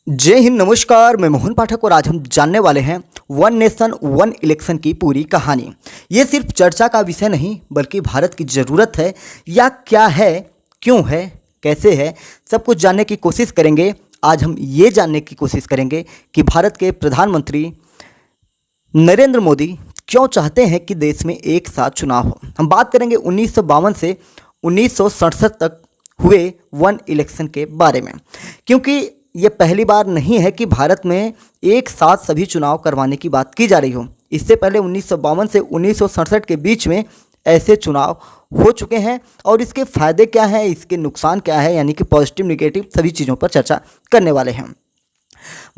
जय हिंद, नमस्कार। मैं मोहन पाठक और आज हम जानने वाले हैं वन नेशन वन इलेक्शन की पूरी कहानी। ये सिर्फ चर्चा का विषय नहीं बल्कि भारत की ज़रूरत है, या क्या है, क्यों है, कैसे है, सब कुछ जानने की कोशिश करेंगे। आज हम ये जानने की कोशिश करेंगे कि भारत के प्रधानमंत्री नरेंद्र मोदी क्यों चाहते हैं कि देश में एक साथ चुनाव हो। हम बात करेंगे 1952 से 1967 तक हुए वन इलेक्शन के बारे में, क्योंकि ये पहली बार नहीं है कि भारत में एक साथ सभी चुनाव करवाने की बात की जा रही हो। इससे पहले 1952 से 1967 के बीच में ऐसे चुनाव हो चुके हैं और इसके फ़ायदे क्या हैं, इसके नुकसान क्या है, यानी कि पॉजिटिव नेगेटिव सभी चीज़ों पर चर्चा करने वाले हैं।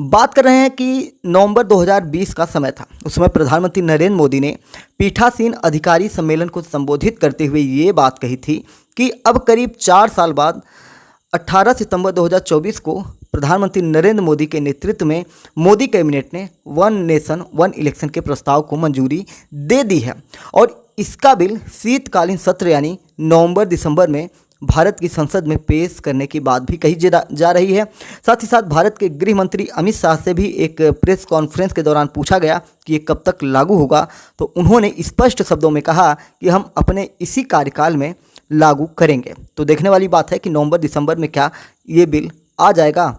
बात कर रहे हैं कि नवंबर 2020 का समय था। उस समय प्रधानमंत्री नरेंद्र मोदी ने पीठासीन अधिकारी सम्मेलन को संबोधित करते हुए ये बात कही थी कि अब करीब 4 साल बाद 18 सितंबर 2024 को प्रधानमंत्री नरेंद्र मोदी के नेतृत्व में मोदी कैबिनेट ने वन नेशन वन इलेक्शन के प्रस्ताव को मंजूरी दे दी है और इसका बिल शीतकालीन सत्र यानी नवंबर दिसंबर में भारत की संसद में पेश करने की बात भी कही जा रही है। साथ ही साथ भारत के गृह मंत्री अमित शाह से भी एक प्रेस कॉन्फ्रेंस के दौरान पूछा गया कि ये कब तक लागू होगा, तो उन्होंने स्पष्ट शब्दों में कहा कि हम अपने इसी कार्यकाल में लागू करेंगे। तो देखने वाली बात है कि नवंबर दिसंबर में क्या ये बिल आ जाएगा।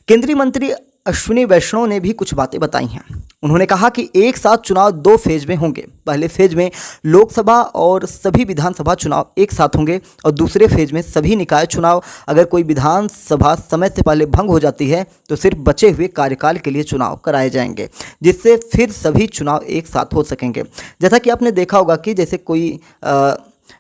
केंद्रीय मंत्री अश्विनी वैष्णव ने भी कुछ बातें बताई हैं। उन्होंने कहा कि एक साथ चुनाव 2 फेज में होंगे। पहले फेज में लोकसभा और सभी विधानसभा चुनाव एक साथ होंगे और दूसरे फेज में सभी निकाय चुनाव। अगर कोई विधानसभा समय से पहले भंग हो जाती है तो सिर्फ बचे हुए कार्यकाल के लिए चुनाव कराए जाएंगे, जिससे फिर सभी चुनाव एक साथ हो सकेंगे। जैसा कि आपने देखा होगा कि जैसे कोई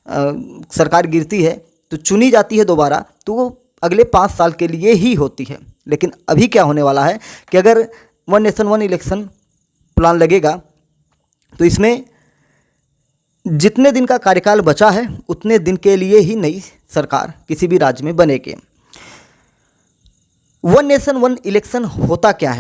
सरकार गिरती है तो चुनी जाती है दोबारा, तो वो अगले 5 साल के लिए ही होती है। लेकिन अभी क्या होने वाला है कि अगर one nation one election plan लगेगा तो इसमें जितने दिन का कार्यकाल बचा है उतने दिन के लिए ही नई सरकार किसी भी राज्य में बनेगी। वन नेशन वन इलेक्शन होता क्या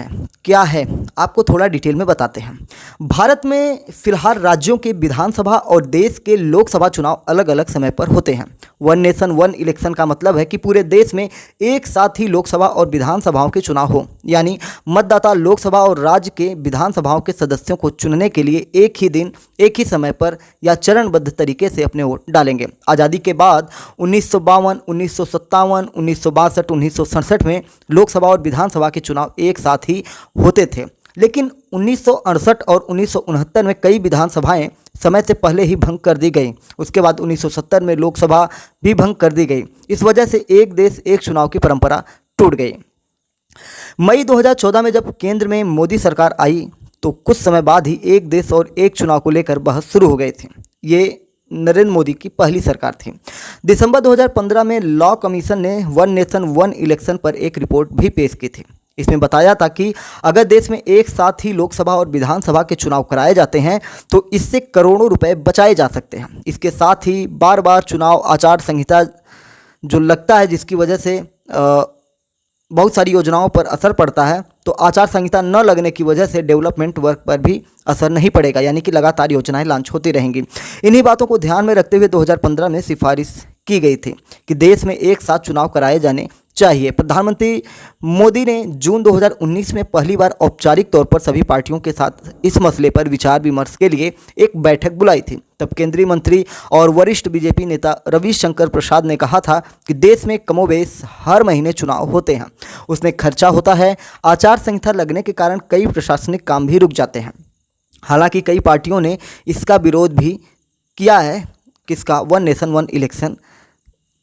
है आपको थोड़ा डिटेल में बताते हैं। भारत में फिलहाल राज्यों के विधानसभा और देश के लोकसभा चुनाव अलग अलग समय पर होते हैं। वन नेशन वन इलेक्शन का मतलब है कि पूरे देश में एक साथ ही लोकसभा और विधानसभाओं के चुनाव हो, यानी मतदाता लोकसभा और राज्य के विधानसभाओं के सदस्यों को चुनने के लिए एक ही दिन एक ही समय पर या चरणबद्ध तरीके से अपने वोट डालेंगे। आज़ादी के बाद 1952, 1957, 1962, 1967 में लोकसभा और विधानसभा के चुनाव एक साथ ही होते थे, लेकिन 1968 और 1969 में कई विधानसभाएं समय से पहले ही भंग कर दी गई। उसके बाद 1970 में लोकसभा भी भंग कर दी गई। इस वजह से एक देश एक चुनाव की परंपरा टूट गई। मई 2014 में जब केंद्र में मोदी सरकार आई तो कुछ समय बाद ही एक देश और एक चुनाव को लेकर बहस शुरू हो गई थी। ये नरेंद्र मोदी की पहली सरकार थी। दिसंबर 2015 में लॉ कमीशन ने वन नेशन वन इलेक्शन पर एक रिपोर्ट भी पेश की थी। इसमें बताया था कि अगर देश में एक साथ ही लोकसभा और विधानसभा के चुनाव कराए जाते हैं तो इससे करोड़ों रुपए बचाए जा सकते हैं। इसके साथ ही बार बार चुनाव आचार संहिता जो लगता है, जिसकी वजह से बहुत सारी योजनाओं पर असर पड़ता है, तो आचार संहिता न लगने की वजह से डेवलपमेंट वर्क पर भी असर नहीं पड़ेगा, यानी कि लगातार योजनाएं लॉन्च होती रहेंगी। इन्हीं बातों को ध्यान में रखते हुए 2015 में सिफारिश की गई थी कि देश में एक साथ चुनाव कराए जाने चाहिए। प्रधानमंत्री मोदी ने जून 2019 में पहली बार औपचारिक तौर पर सभी पार्टियों के साथ इस मसले पर विचार विमर्श के लिए एक बैठक बुलाई थी। तब केंद्रीय मंत्री और वरिष्ठ बीजेपी नेता रविशंकर प्रसाद ने कहा था कि देश में कमोबेश हर महीने चुनाव होते हैं, उसमें खर्चा होता है। आचार संहिता लगने के कारण कई प्रशासनिक काम भी रुक जाते हैं। हालांकि कई पार्टियों ने इसका विरोध भी किया है, किसका, वन नेशन वन इलेक्शन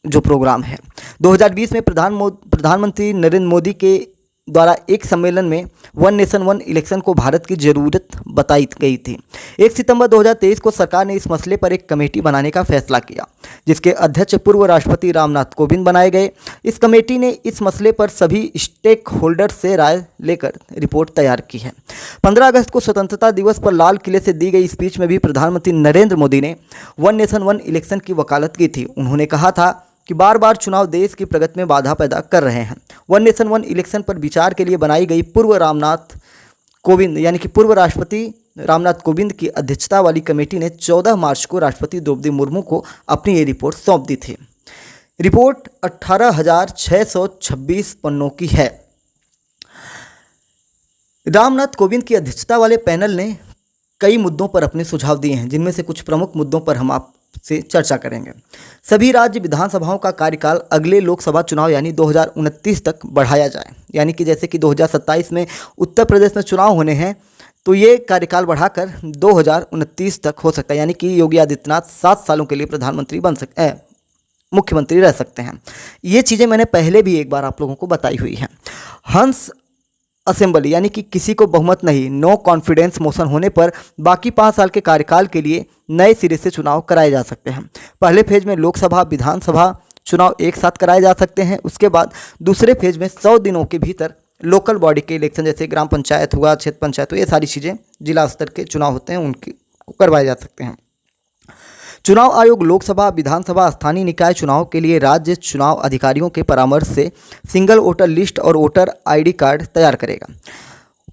जो प्रोग्राम है। 2020 में प्रधानमंत्री नरेंद्र मोदी के द्वारा एक सम्मेलन में वन नेशन वन इलेक्शन को भारत की ज़रूरत बताई गई थी। 1 सितंबर 2023 को सरकार ने इस मसले पर एक कमेटी बनाने का फैसला किया, जिसके अध्यक्ष पूर्व राष्ट्रपति रामनाथ कोविंद बनाए गए। इस कमेटी ने इस मसले पर सभी स्टेक होल्डर्स से राय लेकर रिपोर्ट तैयार की है। 15 अगस्त को स्वतंत्रता दिवस पर लाल किले से दी गई स्पीच में भी प्रधानमंत्री नरेंद्र मोदी ने वन नेशन वन इलेक्शन की वकालत की थी। उन्होंने कहा था कि बार बार चुनाव देश की प्रगति में बाधा पैदा कर रहे हैं। वन नेशन वन इलेक्शन पर विचार के लिए बनाई गई पूर्व राष्ट्रपति रामनाथ कोविंद की अध्यक्षता वाली कमेटी ने 14 मार्च को राष्ट्रपति द्रौपदी मुर्मू को अपनी ये रिपोर्ट सौंप दी थी। रिपोर्ट 18,626 पन्नों की है। रामनाथ कोविंद की अध्यक्षता वाले पैनल ने कई मुद्दों पर अपने सुझाव दिए हैं, जिनमें से कुछ प्रमुख मुद्दों पर हम आपसे चर्चा करेंगे। सभी राज्य विधानसभाओं का कार्यकाल अगले लोकसभा चुनाव यानी 2029 तक बढ़ाया जाए, यानी कि जैसे कि 2027 में उत्तर प्रदेश में चुनाव होने हैं, तो ये कार्यकाल बढ़ाकर 2029 तक हो सकता है, यानी कि योगी आदित्यनाथ 7 सालों के लिए प्रधानमंत्री बन सकते हैं, मुख्यमंत्री रह सकते हैं। ये चीज़ें मैंने पहले भी एक बार आप लोगों को बताई हुई हैं। हंस असेंबली यानी कि किसी को बहुमत नहीं, नो कॉन्फिडेंस मोशन होने पर बाकी 5 साल के कार्यकाल के लिए नए सिरे से चुनाव कराए जा सकते हैं। पहले फेज में लोकसभा विधानसभा चुनाव एक साथ कराए जा सकते हैं। उसके बाद दूसरे फेज में 100 दिनों के भीतर लोकल बॉडी के इलेक्शन, जैसे ग्राम पंचायत हुआ, क्षेत्र पंचायत हुआ, ये सारी चीज़ें जिला स्तर के चुनाव होते हैं उनकी करवाए जा सकते हैं। चुनाव आयोग लोकसभा, विधानसभा, स्थानीय निकाय चुनाव के लिए राज्य चुनाव अधिकारियों के परामर्श से सिंगल वोटर लिस्ट और वोटर आईडी कार्ड तैयार करेगा।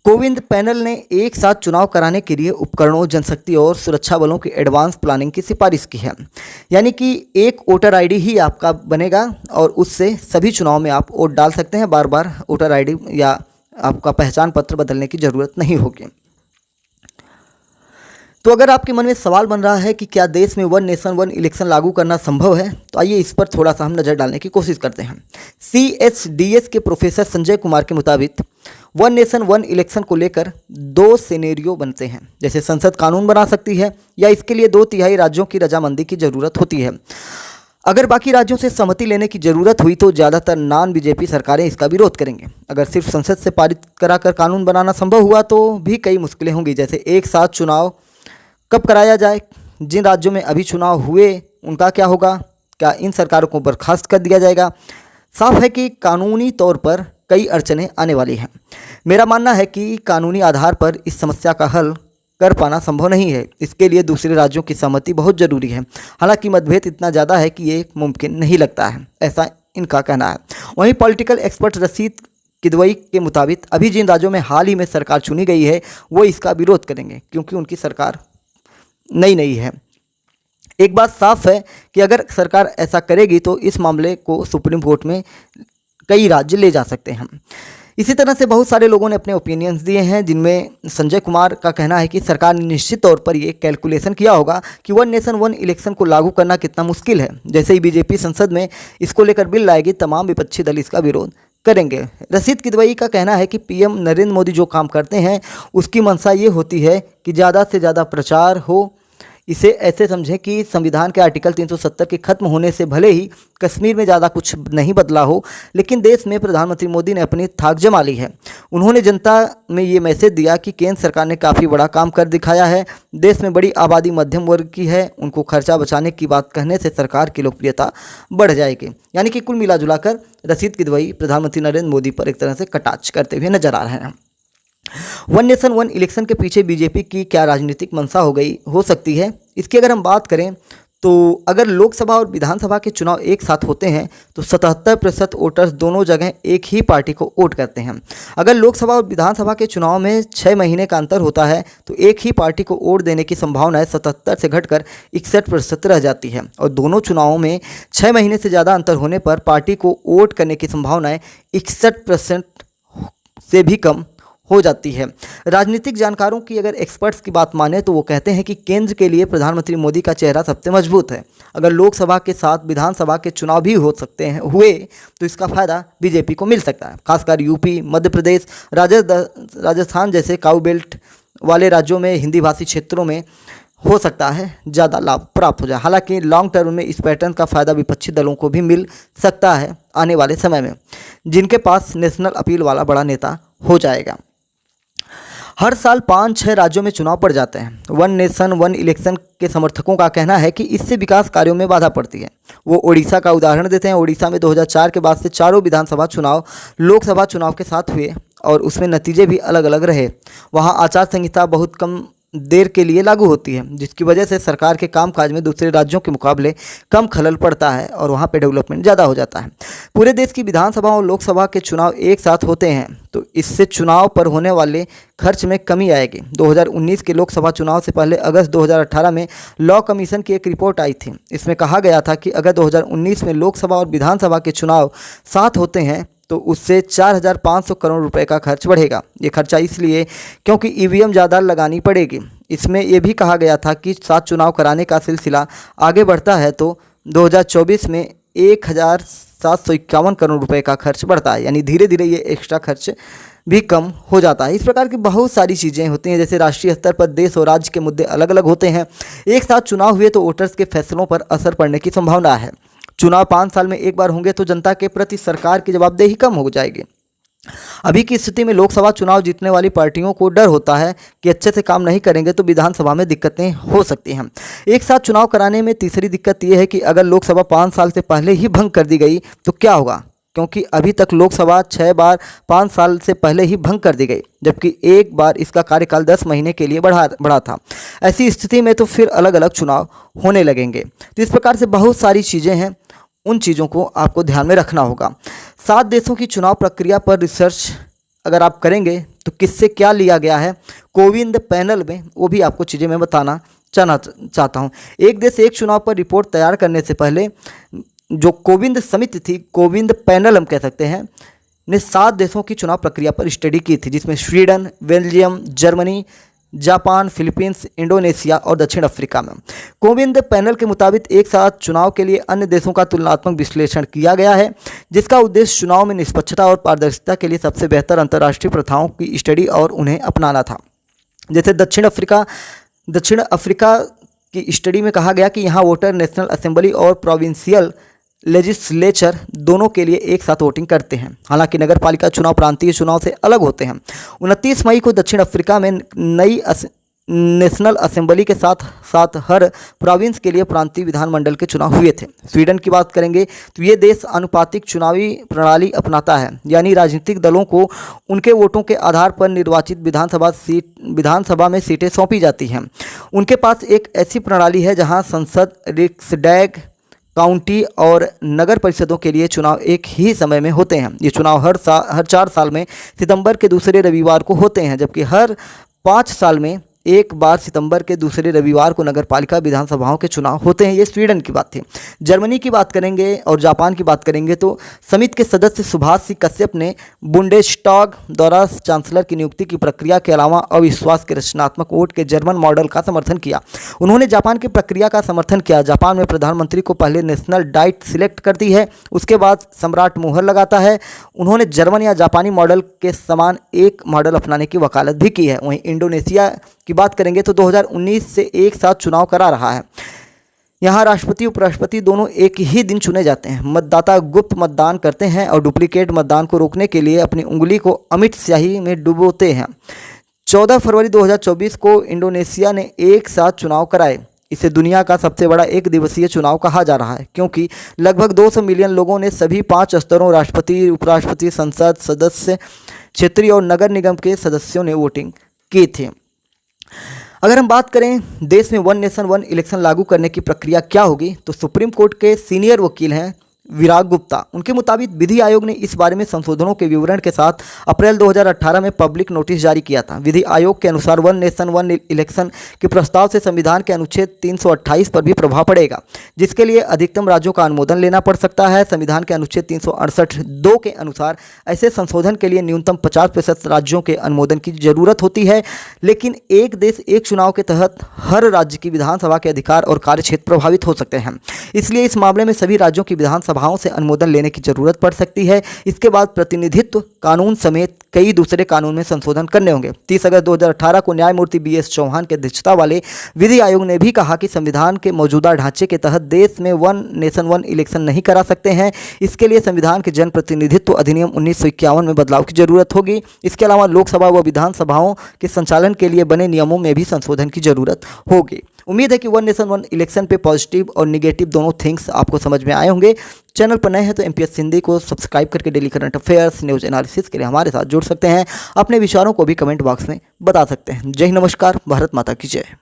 कोविंद पैनल ने एक साथ चुनाव कराने के लिए उपकरणों, जनशक्ति और सुरक्षा बलों की एडवांस प्लानिंग की सिफारिश की है, यानी कि एक वोटर आईडी ही आपका बनेगा और उससे सभी चुनाव में आप वोट डाल सकते हैं। बार बार वोटर आईडी या आपका पहचान पत्र बदलने की ज़रूरत नहीं होगी। तो अगर आपके मन में सवाल बन रहा है कि क्या देश में वन नेशन वन इलेक्शन लागू करना संभव है, तो आइए इस पर थोड़ा सा हम नज़र डालने की कोशिश करते हैं। CHDS के प्रोफेसर संजय कुमार के मुताबिक वन नेशन वन इलेक्शन को लेकर 2 सिनेरियो बनते हैं। जैसे संसद कानून बना सकती है या इसके लिए 2/3 राज्यों की रजामंदी की ज़रूरत होती है। अगर बाकी राज्यों से सहमति लेने की ज़रूरत हुई तो ज़्यादातर नॉन बीजेपी सरकारें इसका विरोध करेंगे। अगर सिर्फ संसद से पारित कराकर कानून बनाना संभव हुआ तो भी कई मुश्किलें होंगी, जैसे एक साथ चुनाव कब कराया जाए, जिन राज्यों में अभी चुनाव हुए उनका क्या होगा, क्या इन सरकारों को बर्खास्त कर दिया जाएगा। साफ है कि कानूनी तौर पर कई अड़चनें आने वाली हैं। मेरा मानना है कि कानूनी आधार पर इस समस्या का हल कर पाना संभव नहीं है। इसके लिए दूसरे राज्यों की सहमति बहुत ज़रूरी है। हालांकि मतभेद इतना ज़्यादा है कि ये मुमकिन नहीं लगता है, ऐसा इनका कहना है। वहीं पॉलिटिकल एक्सपर्ट रशीद किदवई के मुताबिक अभी जिन राज्यों में हाल ही में सरकार चुनी गई है वो इसका विरोध करेंगे, क्योंकि उनकी सरकार नई है। एक बात साफ है कि अगर सरकार ऐसा करेगी तो इस मामले को सुप्रीम कोर्ट में कई राज्य ले जा सकते हैं। इसी तरह से बहुत सारे लोगों ने अपने ओपिनियंस दिए हैं, जिनमें संजय कुमार का कहना है कि सरकार ने निश्चित तौर पर ये कैलकुलेशन किया होगा कि वन नेशन वन इलेक्शन को लागू करना कितना मुश्किल है। जैसे ही बीजेपी संसद में इसको लेकर बिल लाएगी, तमाम विपक्षी दल इसका विरोध करेंगे। रशीद किदवई का कहना है कि पीएम नरेंद्र मोदी जो काम करते हैं उसकी मंशा ये होती है कि ज़्यादा से ज़्यादा प्रचार हो। इसे ऐसे समझें कि संविधान के आर्टिकल 370 के खत्म होने से भले ही कश्मीर में ज़्यादा कुछ नहीं बदला हो, लेकिन देश में प्रधानमंत्री मोदी ने अपनी थाक जमा ली है। उन्होंने जनता में ये मैसेज दिया कि केंद्र सरकार ने काफ़ी बड़ा काम कर दिखाया है। देश में बड़ी आबादी मध्यम वर्ग की है, उनको खर्चा बचाने की बात कहने से सरकार की लोकप्रियता बढ़ जाएगी। यानी कि कुल मिला जुला कर रशीद किदवई प्रधानमंत्री नरेंद्र मोदी पर एक तरह से कटाक्ष करते हुए नजर आ रहे हैं। वन नेशन वन इलेक्शन के पीछे बीजेपी की क्या राजनीतिक मंशा हो सकती है, इसकी अगर हम बात करें तो अगर लोकसभा और विधानसभा के चुनाव एक साथ होते हैं तो 77% वोटर्स दोनों जगह एक ही पार्टी को वोट करते हैं। अगर लोकसभा और विधानसभा के चुनाव में 6 महीने का अंतर होता है तो एक ही पार्टी को वोट देने की संभावना 77 से घटकर 61% रह जाती है, और दोनों चुनावों में 6 महीने से ज़्यादा अंतर होने पर पार्टी को वोट करने की संभावनाएँ 61% से भी कम हो जाती है। राजनीतिक जानकारों की अगर एक्सपर्ट्स की बात माने तो वो कहते हैं कि केंद्र के लिए प्रधानमंत्री मोदी का चेहरा सबसे मजबूत है। अगर लोकसभा के साथ विधानसभा के चुनाव भी हुए तो इसका फ़ायदा बीजेपी को मिल सकता है। खासकर यूपी, मध्य प्रदेश, राजस्थान जैसे काऊ बेल्ट वाले राज्यों में, हिंदी भाषी क्षेत्रों में हो सकता है ज़्यादा लाभ प्राप्त हो जाए। हालांकि लॉन्ग टर्म में इस पैटर्न का फ़ायदा विपक्षी दलों को भी मिल सकता है आने वाले समय में, जिनके पास नेशनल अपील वाला बड़ा नेता हो जाएगा। हर साल 5-6 राज्यों में चुनाव पड़ जाते हैं। वन नेशन वन इलेक्शन के समर्थकों का कहना है कि इससे विकास कार्यों में बाधा पड़ती है। वो ओडिशा का उदाहरण देते हैं। ओडिशा में 2004 के बाद से चारों विधानसभा चुनाव लोकसभा चुनाव के साथ हुए और उसमें नतीजे भी अलग अलग रहे। वहाँ आचार संहिता बहुत कम देर के लिए लागू होती है, जिसकी वजह से सरकार के कामकाज में दूसरे राज्यों के मुकाबले कम खलल पड़ता है और वहाँ पे डेवलपमेंट ज़्यादा हो जाता है। पूरे देश की विधानसभा और लोकसभा के चुनाव एक साथ होते हैं तो इससे चुनाव पर होने वाले खर्च में कमी आएगी। 2019 के लोकसभा चुनाव से पहले अगस्त 2018 में लॉ कमीशन की एक रिपोर्ट आई थी। इसमें कहा गया था कि अगर 2019 में लोकसभा और विधानसभा के चुनाव साथ होते हैं तो उससे 4,500 करोड़ रुपए का खर्च बढ़ेगा। ये खर्चा इसलिए क्योंकि ईवीएम ज़्यादा लगानी पड़ेगी। इसमें यह भी कहा गया था कि 7 चुनाव कराने का सिलसिला आगे बढ़ता है तो 2024 में 1,751 करोड़ रुपए का खर्च बढ़ता है, यानी धीरे धीरे ये एक्स्ट्रा खर्च भी कम हो जाता है। इस प्रकार की बहुत सारी चीज़ें होती हैं, जैसे राष्ट्रीय स्तर पर देश और राज्य के मुद्दे अलग अलग होते हैं। एक साथ चुनाव हुए तो वोटर्स के फैसलों पर असर पड़ने की संभावना है। चुनाव 5 साल में एक बार होंगे तो जनता के प्रति सरकार की जवाबदेही कम हो जाएगी। अभी की स्थिति में लोकसभा चुनाव जीतने वाली पार्टियों को डर होता है कि अच्छे से काम नहीं करेंगे तो विधानसभा में दिक्कतें हो सकती हैं। एक साथ चुनाव कराने में तीसरी दिक्कत यह है कि अगर लोकसभा 5 साल से पहले ही भंग कर दी गई तो क्या होगा, क्योंकि अभी तक लोकसभा 6 बार 5 साल से पहले ही भंग कर दी गई, जबकि एक बार इसका कार्यकाल 10 महीने के लिए बढ़ा था। ऐसी स्थिति में तो फिर अलग अलग चुनाव होने लगेंगे। तो इस प्रकार से बहुत सारी चीज़ें हैं, उन चीज़ों को आपको ध्यान में रखना होगा। 7 देशों की चुनाव प्रक्रिया पर रिसर्च अगर आप करेंगे तो किससे क्या लिया गया है कोविंद पैनल में, वो भी आपको चीज़ें मैं बताना चाहता हूँ। एक देश एक चुनाव पर रिपोर्ट तैयार करने से पहले जो कोविंद समिति थी, कोविंद पैनल हम कह सकते हैं, ने 7 देशों की चुनाव प्रक्रिया पर स्टडी की थी, जिसमें Sweden, Belgium, Germany, Japan, Philippines, Indonesia और दक्षिण अफ्रीका में। कोविंद पैनल के मुताबिक एक साथ चुनाव के लिए अन्य देशों का तुलनात्मक विश्लेषण किया गया है, जिसका उद्देश्य चुनाव में निष्पक्षता और पारदर्शिता के लिए सबसे बेहतर अंतर्राष्ट्रीय प्रथाओं की स्टडी और उन्हें अपनाना था। जैसे दक्षिण अफ्रीका की स्टडी में कहा गया कि यहाँ वोटर नेशनल असेंबली और प्रोविंशियल लेजिस्लेचर दोनों के लिए एक साथ वोटिंग करते हैं। हालांकि नगर पालिका चुनाव प्रांतीय चुनाव से अलग होते हैं। 29 मई को दक्षिण अफ्रीका में नई नेशनल असेंबली के साथ साथ हर प्रोविंस के लिए प्रांतीय विधानमंडल के चुनाव हुए थे। स्वीडन की बात करेंगे तो ये देश अनुपातिक चुनावी प्रणाली अपनाता है, यानी राजनीतिक दलों को उनके वोटों के आधार पर निर्वाचित विधानसभा में सीटें सौंपी जाती हैं। उनके पास एक ऐसी प्रणाली है जहां संसद, रिक्सडैग, काउंटी और नगर परिषदों के लिए चुनाव एक ही समय में होते हैं। ये चुनाव हर 4 साल में सितंबर के दूसरे रविवार को होते हैं, जबकि हर 5 साल में एक बार सितंबर के दूसरे रविवार को नगरपालिका विधानसभाओं के चुनाव होते हैं। ये स्वीडन की बात थी। जर्मनी की बात करेंगे और जापान की बात करेंगे तो समिति के सदस्य सुभाष सिंह कश्यप ने बुंडेस्टाग द्वारा चांसलर की नियुक्ति की प्रक्रिया के अलावा अविश्वास के रचनात्मक वोट के जर्मन मॉडल का समर्थन किया। उन्होंने जापान की प्रक्रिया का समर्थन किया। जापान में प्रधानमंत्री को पहले नेशनल डाइट सिलेक्ट करती है, उसके बाद सम्राट मुहर लगाता है। उन्होंने जर्मन या जापानी मॉडल के समान एक मॉडल अपनाने की वकालत भी की है। वहीं इंडोनेशिया की बात करेंगे तो 2019 से एक साथ चुनाव करा रहा है। यहाँ राष्ट्रपति उपराष्ट्रपति दोनों एक ही दिन चुने जाते हैं। मतदाता गुप्त मतदान करते हैं और डुप्लीकेट मतदान को रोकने के लिए अपनी उंगली को अमिट स्याही में डुबोते हैं। 14 फरवरी 2024 को इंडोनेशिया ने एक साथ चुनाव कराए। इसे दुनिया का सबसे बड़ा एक दिवसीय चुनाव कहा जा रहा है, क्योंकि लगभग 200 मिलियन लोगों ने सभी 5 स्तरों राष्ट्रपति, उपराष्ट्रपति, संसद सदस्य, क्षेत्रीय और नगर निगम के सदस्यों ने वोटिंग की थी। अगर हम बात करें देश में 1 नेशन 1 इलेक्शन लागू करने की प्रक्रिया क्या होगी, तो सुप्रीम कोर्ट के सीनियर वकील हैं विराग गुप्ता। उनके मुताबिक विधि आयोग ने इस बारे में संशोधनों के विवरण के साथ अप्रैल 2018 में पब्लिक नोटिस जारी किया था। विधि आयोग के अनुसार 1 नेशन 1 इलेक्शन के प्रस्ताव से संविधान के अनुच्छेद 328 पर भी प्रभाव पड़ेगा, जिसके लिए अधिकतम राज्यों का अनुमोदन लेना पड़ सकता है। संविधान के अनुच्छेद 368(2) के अनुसार ऐसे संशोधन के लिए न्यूनतम 50% राज्यों के अनुमोदन की जरूरत होती है। लेकिन एक देश एक चुनाव के तहत हर राज्य की विधानसभा के अधिकार और कार्यक्षेत्र प्रभावित हो सकते हैं। इसलिए इस मामले में सभी राज्यों की विधानसभाओं से अनुमोदन लेने की जरूरत पड़ सकती है। इसके बाद प्रतिनिधित्व कानून समेत कई दूसरे कानून में संशोधन करने होंगे। 30 अगस्त 2018 को न्यायमूर्ति BS चौहान की अध्यक्षता वाले विधि आयोग ने भी कहा कि संविधान के मौजूदा ढांचे के तहत देश में 1 नेशन 1 इलेक्शन नहीं करा सकते हैं। इसके लिए संविधान के जनप्रतिनिधित्व अधिनियम 1951 में बदलाव की जरूरत होगी। इसके अलावा लोकसभा व विधानसभाओं के संचालन के लिए बने नियमों में भी संशोधन की जरूरत होगी। उम्मीद है कि 1 नेशन 1 इलेक्शन पे पॉजिटिव और निगेटिव दोनों थिंग्स आपको समझ में आए होंगे। चैनल पर नए हैं तो MPS हिंदी को सब्सक्राइब करके daily current affairs, news analysis के लिए हमारे साथ जुड़ सकते हैं। अपने विचारों को भी कमेंट बॉक्स में बता सकते हैं। जय हिंद, नमस्कार, भारत माता की जय।